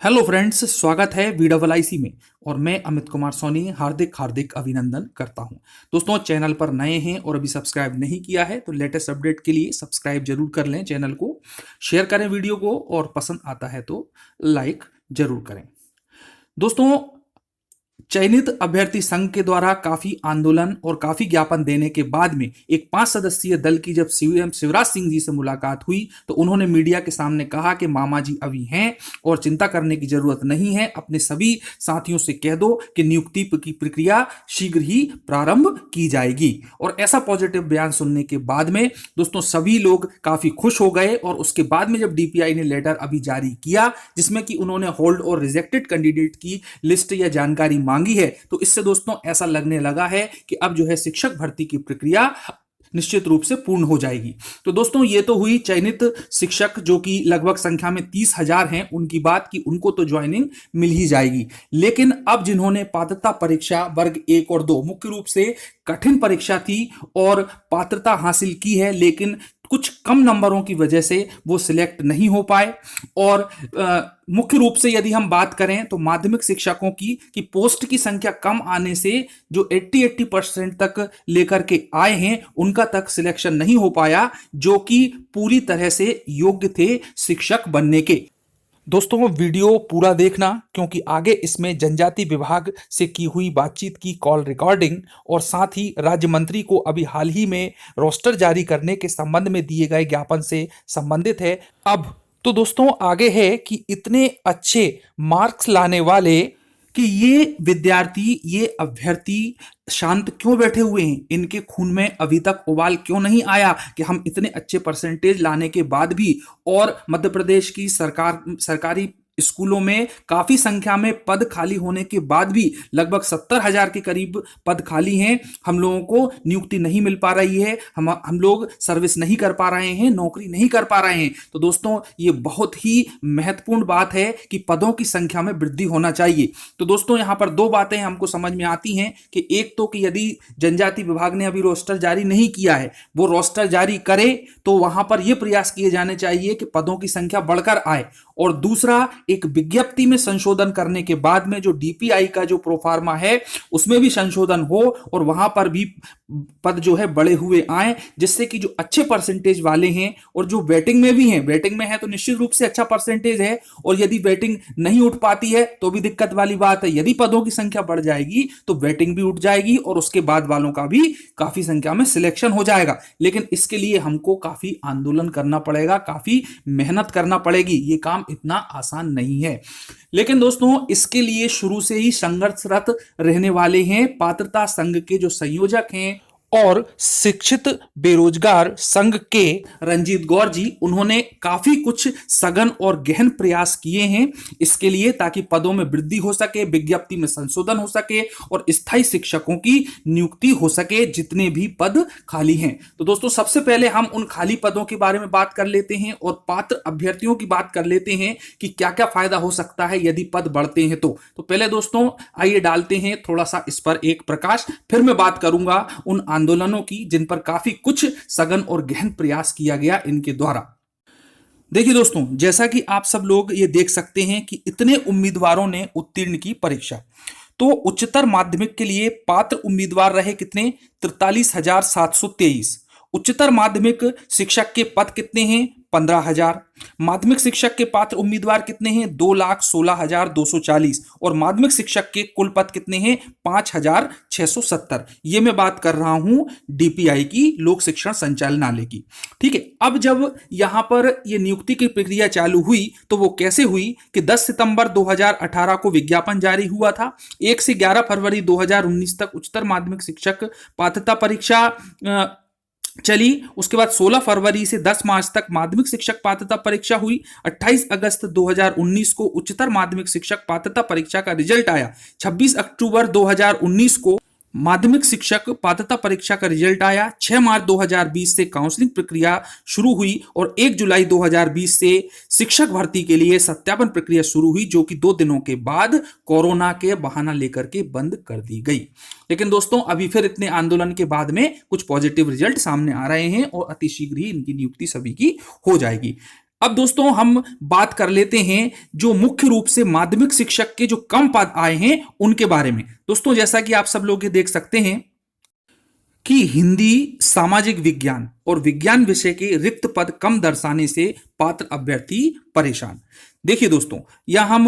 Hello friends, स्वागत है VIIC में। और मैं अमित कुमार सोनी हार्दिक हार्दिक अभिनंदन करता हूं। दोस्तों, चैनल पर नए हैं और अभी सब्सक्राइब नहीं किया है तो लेटेस्ट अपडेट के लिए सब्सक्राइब जरूर कर लें चैनल को, शेयर करें वीडियो को और पसंद आता है तो लाइक जरूर करें। दोस्तों, चयनित अभ्यर्थी संघ के द्वारा काफी आंदोलन और काफी ज्ञापन देने के बाद में एक 5 सदस्यीय दल की जब सीएम शिवराज सिंह जी से मुलाकात हुई तो उन्होंने मीडिया के सामने कहा कि मामा जी अभी हैं और चिंता करने की जरूरत नहीं है। अपने सभी साथियों से कह दो कि नियुक्ति की प्रक्रिया शीघ्र ही प्रारंभ की जाएगी। और ऐसा पॉजिटिव बयान सुनने के बाद में दोस्तों सभी लोग काफी खुश हो गए। और उसके बाद में जब DPI ने लेटर अभी जारी किया जिसमें कि उन्होंने होल्ड और रिजेक्टेड कैंडिडेट की लिस्ट या जानकारी मांगी है, तो इससे दोस्तों ऐसा लगने लगा है कि अब जो है शिक्षक भर्ती की प्रक्रिया निश्चित रूप से पूर्ण हो जाएगी। तो दोस्तों ये तो हुई चयनित शिक्षक जो कि लगभग संख्या में 30,000 हैं उनकी बात की, उनको तो ज्वाइनिंग मिल ही जाएगी। लेकिन अब जिन्होंने पात्रता परीक्षा वर्ग 1 और 2 मुख्य रूप से कठिन परीक्षा थी और पात्रता हासिल की है, लेकिन कुछ कम नंबरों की वजह से वो सिलेक्ट नहीं हो पाए। और मुख्य रूप से यदि हम बात करें तो माध्यमिक शिक्षकों की पोस्ट की संख्या कम आने से जो 80% तक लेकर के आए हैं उनका तक सिलेक्शन नहीं हो पाया, जो कि पूरी तरह से योग्य थे शिक्षक बनने के। दोस्तों, वीडियो पूरा देखना क्योंकि आगे इसमें जनजाति विभाग से की हुई बातचीत की कॉल रिकॉर्डिंग और साथ ही राज्य मंत्री को अभी हाल ही में रोस्टर जारी करने के संबंध में दिए गए ज्ञापन से संबंधित है। अब तो दोस्तों आगे है कि इतने अच्छे मार्क्स लाने वाले कि ये विद्यार्थी, ये अभ्यर्थी शांत क्यों बैठे हुए हैं, इनके खून में अभी तक उबाल क्यों नहीं आया कि हम इतने अच्छे परसेंटेज लाने के बाद भी और मध्य प्रदेश की सरकारी स्कूलों में काफी संख्या में पद खाली होने के बाद भी लगभग 70,000 के करीब पद खाली हैं, हम लोगों को नियुक्ति नहीं मिल पा रही है, हम लोग सर्विस नहीं कर पा रहे हैं, नौकरी नहीं कर पा रहे हैं। तो दोस्तों ये बहुत ही महत्वपूर्ण बात है कि पदों की संख्या में वृद्धि होना चाहिए। तो दोस्तों यहां पर दो बातें हमको समझ में आती हैं कि एक तो कि यदि जनजाति विभाग ने अभी रोस्टर जारी नहीं किया है, वो रोस्टर जारी करे तो वहां पर यह प्रयास किए जाने चाहिए कि पदों की संख्या बढ़कर आए। और दूसरा, एक विज्ञप्ति में संशोधन करने के बाद में जो DPI का जो प्रोफार्मा है उसमें भी संशोधन हो और वहां पर भी पद जो है बढ़े हुए आए, जिससे कि जो अच्छे परसेंटेज वाले हैं और जो वेटिंग में भी हैं, वेटिंग में है तो निश्चित रूप से अच्छा परसेंटेज है, और यदि वेटिंग नहीं उठ पाती है तो भी दिक्कत वाली बात है। यदि पदों की संख्या बढ़ जाएगी तो वेटिंग भी उठ जाएगी और उसके बाद वालों का भी काफी संख्या में सिलेक्शन हो जाएगा। लेकिन इसके लिए हमको काफी आंदोलन करना पड़ेगा, काफी मेहनत करना पड़ेगी, ये काम इतना आसान नहीं है। लेकिन दोस्तों इसके लिए शुरू से ही संघर्षरत रहने वाले हैं पात्रता संघ के जो संयोजक हैं और शिक्षित बेरोजगार संघ के रंजीत गौर जी। उन्होंने काफी कुछ सघन और गहन प्रयास किए हैं इसके लिए, ताकि पदों में वृद्धि हो सके, विज्ञप्ति में संशोधन हो सके और स्थायी शिक्षकों की नियुक्ति हो सके जितने भी पद खाली हैं। तो दोस्तों सबसे पहले हम उन खाली पदों के बारे में बात कर लेते हैं और पात्र अभ्यर्थियों की बात कर लेते हैं कि क्या क्या फायदा हो सकता है यदि पद बढ़ते हैं। तो पहले दोस्तों आइए डालते हैं थोड़ा सा इस पर एक प्रकाश, फिर मैं बात करूंगा उन आंदोलनों की जिन पर काफी कुछ सघन और गहन प्रयास किया गया इनके द्वारा। देखिए दोस्तों, जैसा कि आप सब लोग ये देख सकते हैं कि इतने उम्मीदवारों ने उत्तीर्ण की परीक्षा, तो उच्चतर माध्यमिक के लिए पात्र उम्मीदवार रहे कितने, 43,723। उच्चतर माध्यमिक शिक्षक के पद कितने हैं, 15,000। माध्यमिक शिक्षक के पात्र उम्मीदवार कितने हैं, 2,16,240। और माध्यमिक शिक्षक के कुल पद कितने हैं, 5,670। ये मैं बात कर रहा हूं DPI की, लोक शिक्षण संचालनालय की। ठीक है, अब जब यहां पर ये नियुक्ति की प्रक्रिया चालू हुई तो वो कैसे हुई कि 10 सितंबर 2018 को विज्ञापन जारी हुआ था। 1 से 11 फरवरी 2019 तक उच्चतर माध्यमिक शिक्षक पात्रता परीक्षा चली। उसके बाद 16 फरवरी से 10 मार्च तक माध्यमिक शिक्षक पात्रता परीक्षा हुई। 28 अगस्त 2019 को उच्चतर माध्यमिक शिक्षक पात्रता परीक्षा का रिजल्ट आया। 26 अक्टूबर 2019 को माध्यमिक शिक्षक पात्रता परीक्षा का रिजल्ट आया। 6 मार्च 2020 से काउंसलिंग प्रक्रिया शुरू हुई और 1 जुलाई 2020 से शिक्षक भर्ती के लिए सत्यापन प्रक्रिया शुरू हुई, जो कि 2 दिनों के बाद कोरोना के बहाना लेकर के बंद कर दी गई। लेकिन दोस्तों अभी फिर इतने आंदोलन के बाद में कुछ पॉजिटिव रिजल्ट सामने आ रहे हैं और अतिशीघ्र ही इनकी नियुक्ति सभी की हो जाएगी। अब दोस्तों हम बात कर लेते हैं जो मुख्य रूप से माध्यमिक शिक्षक के जो कम पद आए हैं उनके बारे में। दोस्तों जैसा कि आप सब लोग ये देख सकते हैं कि हिंदी, सामाजिक विज्ञान और विज्ञान विषय के रिक्त पद कम दर्शाने से पात्र अभ्यर्थी परेशान। देखिए दोस्तों, यह हम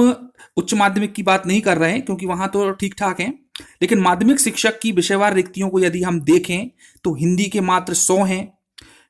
उच्च माध्यमिक की बात नहीं कर रहे हैं क्योंकि वहां तो ठीक ठाक है, लेकिन माध्यमिक शिक्षक की विषयवार रिक्तियों को यदि हम देखें तो हिंदी के मात्र 100 हैं,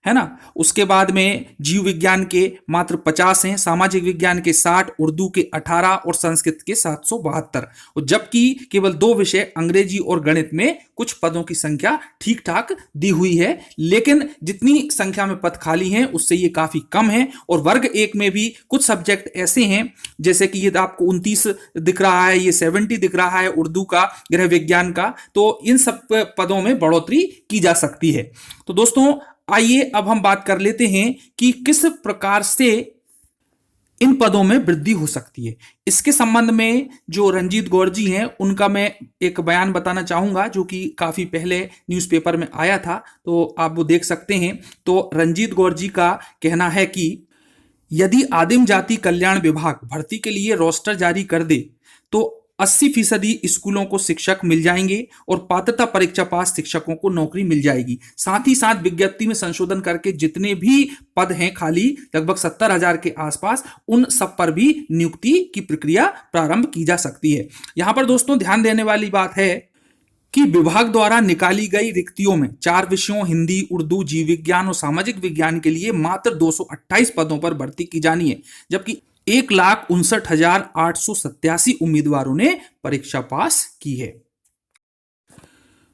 है ना। उसके बाद में जीव विज्ञान के मात्र 50 हैं, सामाजिक विज्ञान के 60, उर्दू के 18 और संस्कृत के 772। और जबकि केवल 2 विषय अंग्रेजी और गणित में कुछ पदों की संख्या ठीक ठाक दी हुई है, लेकिन जितनी संख्या में पद खाली हैं उससे ये काफी कम है। और वर्ग 1 में भी कुछ सब्जेक्ट ऐसे हैं, जैसे कि ये आपको 29 दिख रहा है, ये 70 दिख रहा है उर्दू का, गृह विज्ञान का, तो इन सब पदों में बढ़ोतरी की जा सकती है। तो दोस्तों आइए अब हम बात कर लेते हैं कि किस प्रकार से इन पदों में वृद्धि हो सकती है। इसके संबंध में जो रंजीत गौर जी हैं उनका मैं एक बयान बताना चाहूंगा जो कि काफी पहले न्यूज़पेपर में आया था, तो आप वो देख सकते हैं। तो रंजीत गौर जी का कहना है कि यदि आदिम जाति कल्याण विभाग भर्ती के लिए रोस्टर जारी कर दे तो 80% स्कूलों को शिक्षक मिल जाएंगे और पात्रता परीक्षा पास शिक्षकों को नौकरी मिल जाएगी। साथ ही साथ विज्ञप्ति में संशोधन करके जितने भी पद हैं खाली, लगभग 70,000 के आसपास, उन सब पर भी नियुक्ति की प्रक्रिया प्रारंभ की जा सकती है। यहां पर दोस्तों ध्यान देने वाली बात है कि विभाग द्वारा निकाली गई रिक्तियों में 4 विषयों हिंदी, उर्दू, जीव विज्ञान और सामाजिक विज्ञान के लिए मात्र 228 पदों पर भर्ती की जानी है, जबकि 1,59,887 उम्मीदवारों ने परीक्षा पास की है।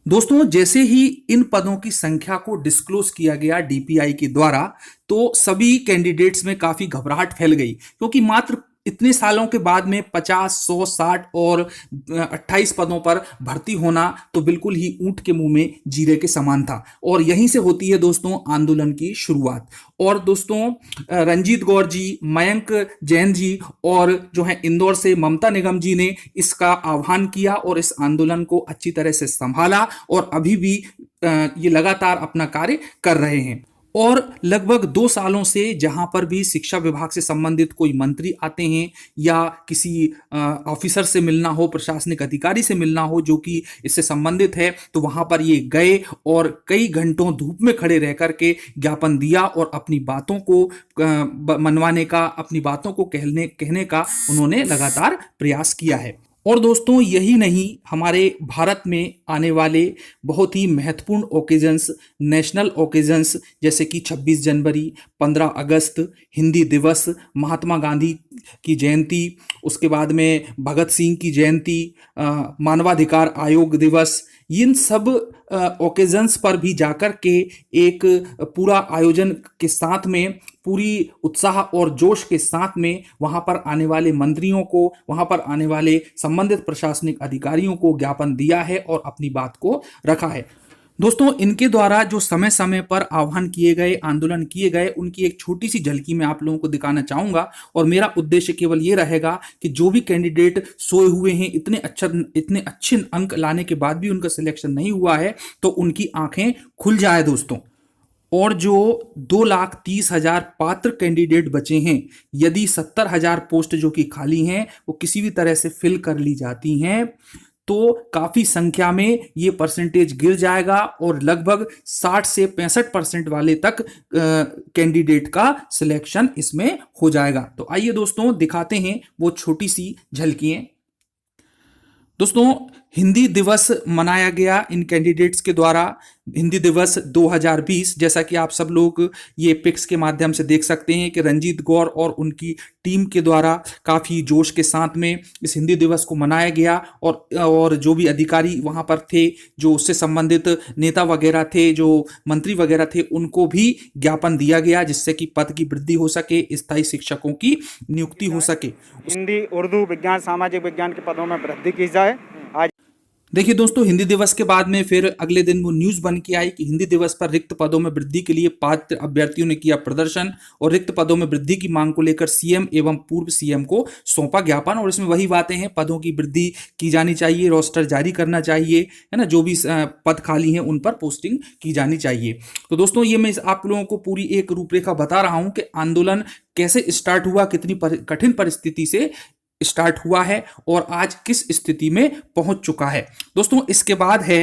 दोस्तों जैसे ही इन पदों की संख्या को डिस्क्लोज किया गया डीपीआई के द्वारा, तो सभी कैंडिडेट्स में काफी घबराहट फैल गई, क्योंकि मात्र इतने सालों के बाद में 50, 100, 60 और 28 पदों पर भर्ती होना तो बिल्कुल ही ऊंट के मुंह में जीरे के समान था। और यहीं से होती है दोस्तों आंदोलन की शुरुआत। और दोस्तों रंजीत गौर जी, मयंक जैन जी और जो है इंदौर से ममता निगम जी ने इसका आह्वान किया और इस आंदोलन को अच्छी तरह से संभाला और अभी भी ये लगातार अपना कार्य कर रहे हैं। और लगभग 2 सालों से जहां पर भी शिक्षा विभाग से संबंधित कोई मंत्री आते हैं या किसी ऑफिसर से मिलना हो, प्रशासनिक अधिकारी से मिलना हो जो कि इससे संबंधित है, तो वहां पर ये गए और कई घंटों धूप में खड़े रह करके ज्ञापन दिया और अपनी बातों को मनवाने का, अपनी बातों को कहने का उन्होंने लगातार प्रयास किया है। और दोस्तों यही नहीं, हमारे भारत में आने वाले बहुत ही महत्वपूर्ण ओकेजन्स, नेशनल ओकेजन्स, जैसे कि 26 जनवरी, 15 अगस्त, हिंदी दिवस, महात्मा गांधी की जयंती, उसके बाद में भगत सिंह की जयंती, मानवाधिकार आयोग दिवस, इन सब ओकेजन्स पर भी जाकर के एक पूरा आयोजन के साथ में, पूरी उत्साह और जोश के साथ में वहां पर आने वाले मंत्रियों को, वहां पर आने वाले संबंधित प्रशासनिक अधिकारियों को ज्ञापन दिया है और अपनी बात को रखा है। दोस्तों इनके द्वारा जो समय समय पर आह्वान किए गए, आंदोलन किए गए, उनकी एक छोटी सी झलकी मैं आप लोगों को दिखाना चाहूंगा। और मेरा उद्देश्य केवल ये रहेगा कि जो भी कैंडिडेट सोए हुए हैं, इतने अच्छे अंक लाने के बाद भी उनका सिलेक्शन नहीं हुआ है, तो उनकी आंखें खुल जाए दोस्तों। और जो 2,30,000 पात्र कैंडिडेट बचे हैं, यदि 70,000 पोस्ट जो कि खाली हैं वो किसी भी तरह से फिल कर ली जाती हैं, तो काफी संख्या में ये परसेंटेज गिर जाएगा और लगभग 60 से 65% वाले तक कैंडिडेट का सिलेक्शन इसमें हो जाएगा। तो आइए दोस्तों दिखाते हैं वो छोटी सी झलकियां। दोस्तों हिंदी दिवस मनाया गया इन कैंडिडेट्स के द्वारा, हिंदी दिवस 2020, जैसा कि आप सब लोग ये पिक्स के माध्यम से देख सकते हैं कि रंजीत गौर और उनकी टीम के द्वारा काफ़ी जोश के साथ में इस हिंदी दिवस को मनाया गया। और जो भी अधिकारी वहाँ पर थे, जो उससे संबंधित नेता वगैरह थे, जो मंत्री वगैरह थे, उनको भी ज्ञापन दिया गया जिससे कि पद की वृद्धि हो सके, स्थायी शिक्षकों की नियुक्ति हो सके। हिंदी, उर्दू, विज्ञान, सामाजिक विज्ञान के पदों में वृद्धि की जाए। आज देखिए दोस्तों, हिंदी दिवस के बाद में फिर अगले दिन वो न्यूज बन के आई कि हिंदी दिवस पर रिक्त पदों में वृद्धि के लिए पात्र अभ्यर्थियों ने किया प्रदर्शन और रिक्त पदों में वृद्धि की मांग को लेकर सीएम एवं पूर्व सीएम को सौंपा ज्ञापन। और इसमें वही बातें हैं, पदों की वृद्धि की जानी चाहिए, रोस्टर जारी करना चाहिए, है ना, जो भी पद खाली हैं उन पर पोस्टिंग की जानी चाहिए। तो दोस्तों, ये मैं आप लोगों को पूरी एक रूपरेखा बता रहा हूं कि आंदोलन कैसे स्टार्ट हुआ, कितनी कठिन परिस्थिति से स्टार्ट हुआ है और आज किस स्थिति में पहुंच चुका है। दोस्तों, इसके बाद है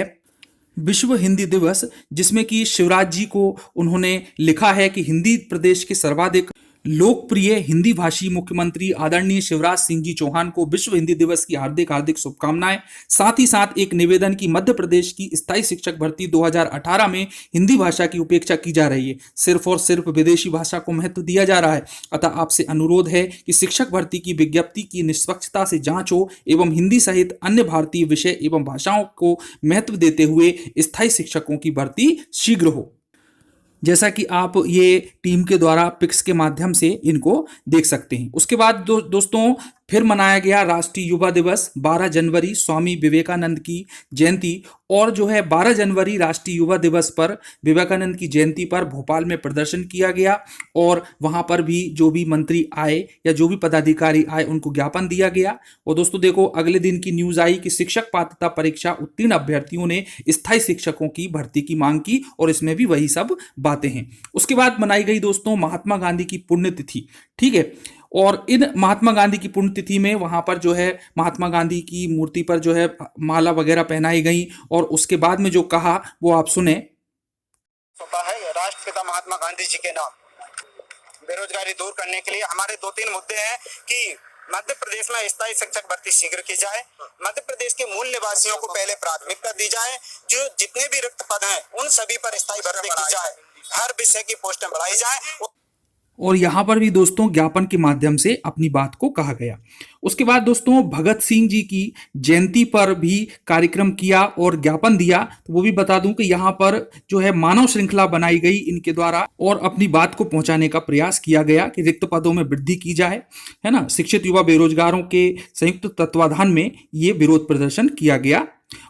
विश्व हिंदी दिवस, जिसमें कि शिवराज जी को उन्होंने लिखा है कि हिंदी प्रदेश के सर्वाधिक लोकप्रिय हिंदी भाषी मुख्यमंत्री आदरणीय शिवराज सिंह जी चौहान को विश्व हिंदी दिवस की हार्दिक हार्दिक शुभकामनाएं। साथ ही साथ एक निवेदन की मध्य प्रदेश की स्थायी शिक्षक भर्ती 2018 में हिंदी भाषा की उपेक्षा की जा रही है, सिर्फ और सिर्फ विदेशी भाषा को महत्व दिया जा रहा है। अतः आपसे अनुरोध है कि शिक्षक भर्ती की विज्ञप्ति की निष्पक्षता से जांच हो एवं हिंदी सहित अन्य भारतीय विषय एवं भाषाओं को महत्व देते हुए स्थायी शिक्षकों की भर्ती शीघ्र हो। जैसा कि आप ये टीम के द्वारा पिक्स के माध्यम से इनको देख सकते हैं। उसके बाद दोस्तों फिर मनाया गया राष्ट्रीय युवा दिवस। 12 जनवरी स्वामी विवेकानंद की जयंती, और जो है 12 जनवरी राष्ट्रीय युवा दिवस पर विवेकानंद की जयंती पर भोपाल में प्रदर्शन किया गया और वहां पर भी जो भी मंत्री आए या जो भी पदाधिकारी आए उनको ज्ञापन दिया गया। और दोस्तों देखो, अगले दिन की न्यूज आई कि शिक्षक पात्रता परीक्षा उत्तीर्ण अभ्यर्थियों ने स्थायी शिक्षकों की भर्ती की मांग की, और इसमें भी वही सब बातें हैं। उसके बाद मनाई गई दोस्तों महात्मा गांधी की पुण्यतिथि, ठीक है। और इन महात्मा गांधी की पुण्यतिथि में वहां पर जो है महात्मा गांधी की मूर्ति पर जो है माला वगैरह पहनाई गई, और उसके बाद में जो कहा वो आप सुने। है राष्ट्रपिता महात्मा गांधी जी के नाम बेरोजगारी दूर करने के लिए हमारे 2-3 मुद्दे हैं कि मध्य प्रदेश में स्थायी शिक्षक भर्ती शीघ्र की जाए, मध्य प्रदेश के मूल निवासियों को पहले प्राथमिकता दी जाए, जो जितने भी रिक्त पद हैं उन सभी पर स्थायी भर्ती की जाए, हर विषय की पोस्टें बढ़ाई जाए। और यहां पर भी दोस्तों ज्ञापन के माध्यम से अपनी बात को कहा गया। उसके बाद दोस्तों भगत सिंह जी की जयंती पर भी कार्यक्रम किया और ज्ञापन दिया। तो वो भी बता दूं कि यहां पर जो है मानव श्रृंखला बनाई गई इनके द्वारा, और अपनी बात को पहुंचाने का प्रयास किया गया कि रिक्त पदों में वृद्धि की जाए, है ना। शिक्षित युवा बेरोजगारों के संयुक्त तत्वाधान में ये विरोध प्रदर्शन किया गया।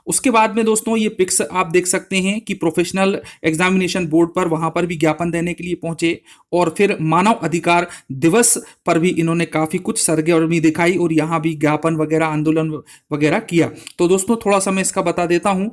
उसके बाद में दोस्तों ये पिक्स आप देख सकते हैं कि प्रोफेशनल एग्जामिनेशन बोर्ड पर वहां पर भी ज्ञापन देने के लिए पहुंचे, और फिर मानव अधिकार दिवस पर भी इन्होंने काफी कुछ सरगर्मी दिखाई और यहां भी ज्ञापन वगैरह आंदोलन वगैरह किया। तो दोस्तों थोड़ा सा मैं इसका बता देता हूं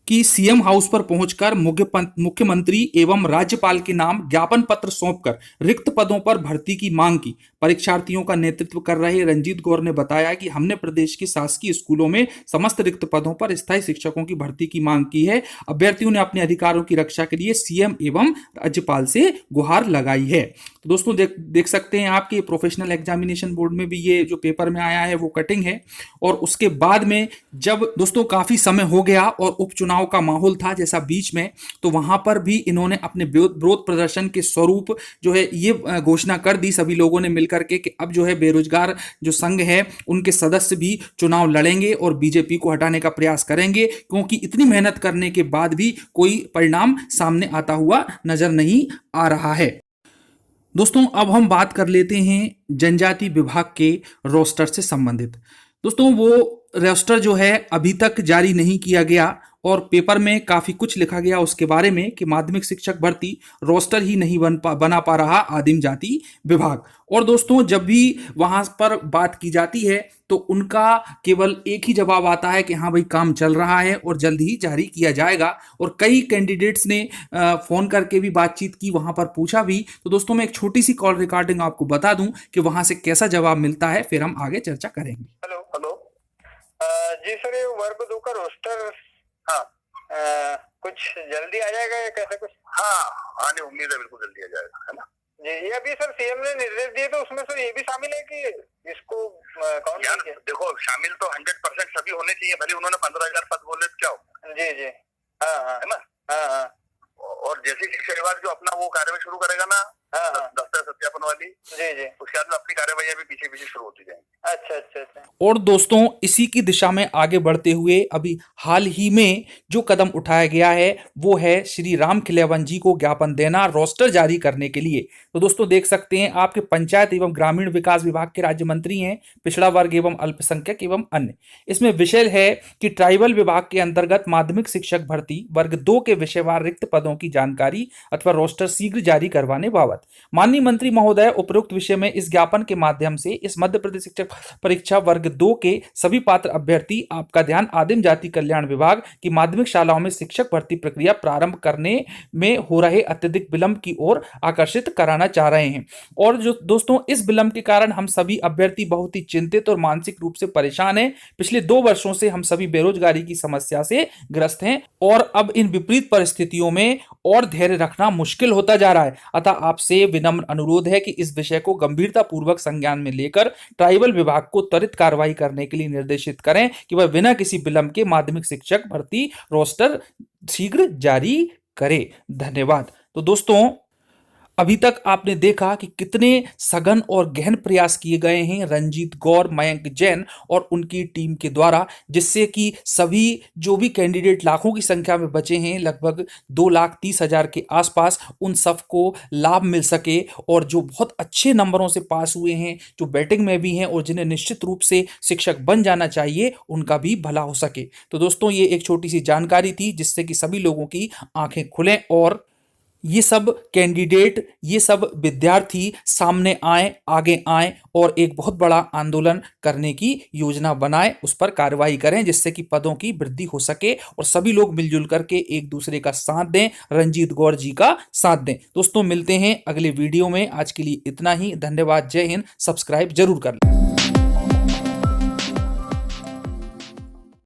कि सीएम हाउस पर पहुंचकर मुख्यमंत्री एवं राज्यपाल के नाम ज्ञापन पत्र सौंपकर रिक्त पदों पर भर्ती की मांग की। परीक्षार्थियों का नेतृत्व कर रहे रंजीत गौर ने बताया कि हमने प्रदेश के शासकीय स्कूलों में समस्त रिक्त पदों पर स्थायी शिक्षकों की भर्ती की मांग की है। अभ्यर्थियों ने अपने अधिकारों की रक्षा के लिए सीएम एवं राज्यपाल से गुहार लगाई है। तो दोस्तों देख सकते हैं आपके प्रोफेशनल एग्जामिनेशन बोर्ड में भी ये जो पेपर में आया है वो कटिंग है। और उसके बाद में जब दोस्तों काफी समय हो गया और उपचुनाव का माहौल था जैसा बीच में, तो वहां पर भी इन्होंने अपने विरोध प्रदर्शन के स्वरूप जो है ये घोषणा कर दी सभी लोगों ने मिलकर के कि अब जो है बेरोजगार जो संघ है उनके सदस्य भी चुनाव लड़ेंगे और बीजेपी को हटाने का प्रयास करेंगे, क्योंकि इतनी मेहनत करने के बाद भी कोई परिणाम सामने आता हुआ नजर नहीं आ रहा है। दोस्तों अब हम बात कर लेते हैं जनजाति विभाग के रोस्टर से संबंधित। दोस्तों वो रोस्टर जो है अभी तक जारी नहीं किया गया और पेपर में काफी कुछ लिखा गया उसके बारे में कि माध्यमिक शिक्षक भर्ती रोस्टर ही नहीं बना पा रहा आदिम जाति विभाग। और दोस्तों जब भी वहां पर बात की जाती है तो उनका केवल एक ही जवाब आता है कि हाँ भाई काम चल रहा है और जल्द ही जारी किया जाएगा। और कई कैंडिडेट्स ने फोन करके भी बातचीत की, वहां पर पूछा भी। तो दोस्तों मैं एक छोटी सी कॉल रिकॉर्डिंग आपको बता दूं कि वहां से कैसा जवाब मिलता है, फिर हम आगे चर्चा करेंगे। हेलो हेलो जी सर, ये वर्ग 2 का रोस्टर हाँ कुछ जल्दी आ जाएगा या कैसे कुछ? हाँ आने उम्मीद है, बिल्कुल जल्दी आ जाएगा, है ना जी। ये अभी सर सीएम ने निर्देश दिए तो उसमें सर ये भी शामिल है कि इसको कौन यार देखो शामिल तो 100% सभी होने चाहिए, भले उन्होंने 15,000 पद बोले क्या हो। जी जी हाँ हाँ है ना हाँ। और जैसे शिक्षा विभाग जो अपना वो कार्यवाही शुरू करेगा ना दस्तावेज सत्यापन वाली, जी जी उसके उसके बाद में अपनी कार्यवाही भी पीछे पीछे शुरू होती जाएंगी। अच्छा अच्छा अच्छा। और दोस्तों इसी की दिशा में आगे बढ़ते हुए अभी हाल ही में जो कदम उठाया गया है वो है श्री राम खिलैवन जी को ज्ञापन देना रोस्टर जारी करने के लिए। तो दोस्तों देख सकते हैं आपके पंचायत एवं ग्रामीण विकास विभाग के राज्य मंत्री हैं पिछड़ा वर्ग एवं अल्पसंख्यक एवं अन्य। इसमें विषय है कि ट्राइबल विभाग के अंतर्गत माध्यमिक शिक्षक भर्ती वर्ग 2 के विषयवार रिक्त पदों की जानकारी अथवा रोस्टर शीघ्र जारी करवाने बाबत माननीय मंत्री महोदय उपरोक्त विषय में इस ज्ञापन के माध्यम से इस मध्य प्रदेश शिक्षक परीक्षा वर्ग 2 के सभी पात्र अभ्यर्थी आपका ध्यान आदिम जाति कल्याण विभाग की माध्यमिक शालाओं में शिक्षक भर्ती प्रक्रिया प्रारंभ करने में हो रहे अत्यधिक विलंब की ओर आकर्षित कराना चाह रहे हैं। और जो दोस्तों इस विलंब के कारण हम सभी अभ्यर्थी बहुत ही चिंतित और मानसिक रूप से परेशान हैं। पिछले 2 वर्षों से हम सभी बेरोजगारी की समस्या से ग्रस्त हैं और अब इन विपरीत परिस्थितियों में और धैर्य रखना मुश्किल होता जा रहा है। अतः आपसे विनम्र अनुरोध है कि इस विषय को गंभीरता पूर्वक संज्ञान में लेकर ट्राइबल विभाग को त्वरित कार्रवाई करने के लिए निर्देशित करें कि वह बिना किसी विलंब के माध्यमिक शिक्षक भर्ती रोस्टर शीघ्र जारी करे। धन्यवाद। तो दोस्तों अभी तक आपने देखा कि कितने सघन और गहन प्रयास किए गए हैं रंजीत गौर, मयंक जैन और उनकी टीम के द्वारा, जिससे कि सभी जो भी कैंडिडेट लाखों की संख्या में बचे हैं लगभग 2,30,000 के आसपास, उन सबको लाभ मिल सके और जो बहुत अच्छे नंबरों से पास हुए हैं, जो बैटिंग में भी हैं और जिन्हें निश्चित रूप से शिक्षक बन जाना चाहिए, उनका भी भला हो सके। तो दोस्तों ये एक छोटी सी जानकारी थी जिससे कि सभी लोगों की आंखें खुलें और ये सब कैंडिडेट, ये सब विद्यार्थी सामने आए, आगे आए और एक बहुत बड़ा आंदोलन करने की योजना बनाएं, उस पर कार्रवाई करें जिससे कि पदों की वृद्धि हो सके और सभी लोग मिलजुल करके एक दूसरे का साथ दें, रंजीत गौर जी का साथ दें। दोस्तों मिलते हैं अगले वीडियो में, आज के लिए इतना ही। धन्यवाद। जय हिंद। सब्सक्राइब जरूर कर लें।